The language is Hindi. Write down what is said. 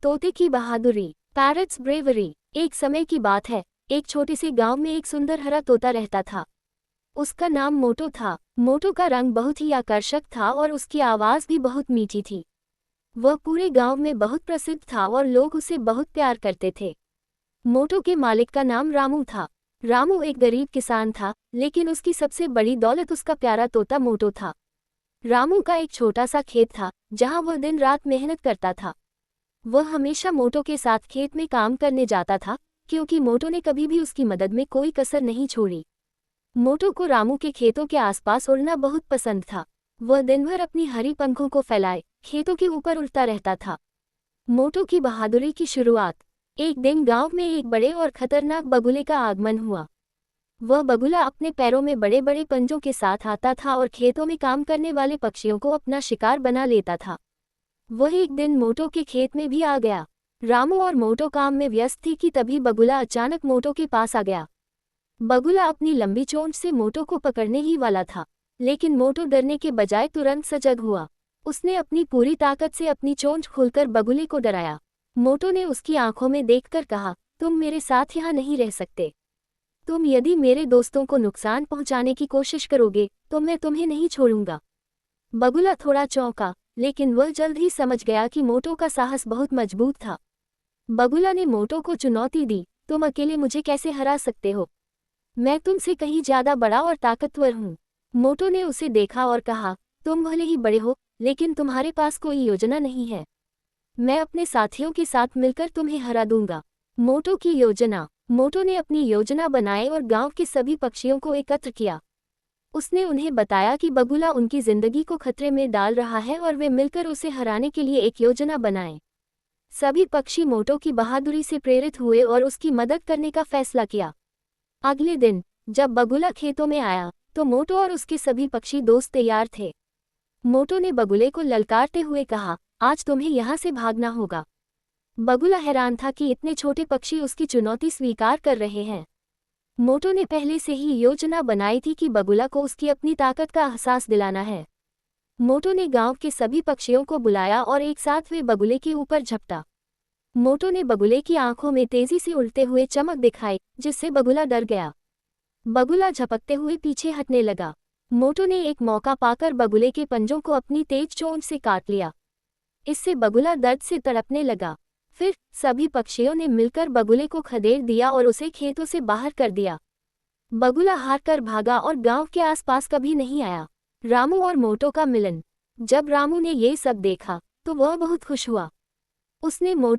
तोते की बहादुरी, पैरट्स ब्रेवरी। एक समय की बात है, एक छोटे से गांव में एक सुंदर हरा तोता रहता था। उसका नाम मोटो था। मोटो का रंग बहुत ही आकर्षक था और उसकी आवाज़ भी बहुत मीठी थी। वह पूरे गांव में बहुत प्रसिद्ध था और लोग उसे बहुत प्यार करते थे। मोटो के मालिक का नाम रामू था। रामू एक गरीब किसान था, लेकिन उसकी सबसे बड़ी दौलत उसका प्यारा तोता मोटो था। रामू का एक छोटा सा खेत था, जहां वह दिन रात मेहनत करता था। वह हमेशा मोटो के साथ खेत में काम करने जाता था, क्योंकि मोटो ने कभी भी उसकी मदद में कोई कसर नहीं छोड़ी। मोटो को रामू के खेतों के आसपास उड़ना बहुत पसंद था। वह दिन भर अपनी हरी पंखों को फैलाए खेतों के ऊपर उड़ता रहता था। मोटो की बहादुरी की शुरुआत। एक दिन गांव में एक बड़े और खतरनाक बगुले का आगमन हुआ। वह बगुला अपने पैरों में बड़े बड़े पंजों के साथ आता था और खेतों में काम करने वाले पक्षियों को अपना शिकार बना लेता था। वह एक दिन मोटो के खेत में भी आ गया। रामू और मोटो काम में व्यस्त थी कि तभी बगुला अचानक मोटो के पास आ गया। बगुला अपनी लंबी चोंच से मोटो को पकड़ने ही वाला था, लेकिन मोटो डरने के बजाय तुरंत सजग हुआ। उसने अपनी पूरी ताकत से अपनी चोंच खोलकर बगुले को डराया। मोटो ने उसकी आंखों में देखकर कहा, तुम मेरे साथ यहाँ नहीं रह सकते। तुम यदि मेरे दोस्तों को नुकसान पहुंचाने की कोशिश करोगे तो मैं तुम्हें नहीं छोड़ूंगा। बगुला थोड़ा चौंका, लेकिन वह जल्द ही समझ गया कि मोटो का साहस बहुत मजबूत था। बगुला ने मोटो को चुनौती दी, तुम अकेले मुझे कैसे हरा सकते हो? मैं तुमसे कहीं ज्यादा बड़ा और ताकतवर हूँ। मोटो ने उसे देखा और कहा, तुम भले ही बड़े हो, लेकिन तुम्हारे पास कोई योजना नहीं है। मैं अपने साथियों के साथ मिलकर तुम्हें हरा दूंगा। मोटो की योजना। मोटो ने अपनी योजना बनाई और गांव के सभी पक्षियों को एकत्र किया। उसने उन्हें बताया कि बगुला उनकी जिंदगी को खतरे में डाल रहा है और वे मिलकर उसे हराने के लिए एक योजना बनाएं। सभी पक्षी मोटो की बहादुरी से प्रेरित हुए और उसकी मदद करने का फैसला किया। अगले दिन जब बगुला खेतों में आया तो मोटो और उसके सभी पक्षी दोस्त तैयार थे। मोटो ने बगुले को ललकारते हुए कहा, आज तुम्हें यहाँ से भागना होगा। बगुला हैरान था कि इतने छोटे पक्षी उसकी चुनौती स्वीकार कर रहे हैं। मोटो ने पहले से ही योजना बनाई थी कि बगुला को उसकी अपनी ताकत का एहसास दिलाना है। मोटो ने गांव के सभी पक्षियों को बुलाया और एक साथ वे बगुले के ऊपर झपटा। मोटो ने बगुले की आंखों में तेजी से उड़ते हुए चमक दिखाई, जिससे बगुला डर गया। बगुला झपकते हुए पीछे हटने लगा। मोटो ने एक मौका पाकर बगुले के पंजों को अपनी तेज चोंच से काट लिया। इससे बगुला दर्द से तड़पने लगा। फिर सभी पक्षियों ने मिलकर बगुले को खदेड़ दिया और उसे खेतों से बाहर कर दिया। बगुला हारकर भागा और गांव के आसपास कभी नहीं आया। रामू और मोटो का मिलन। जब रामू ने ये सब देखा तो वह बहुत खुश हुआ। उसने मोटो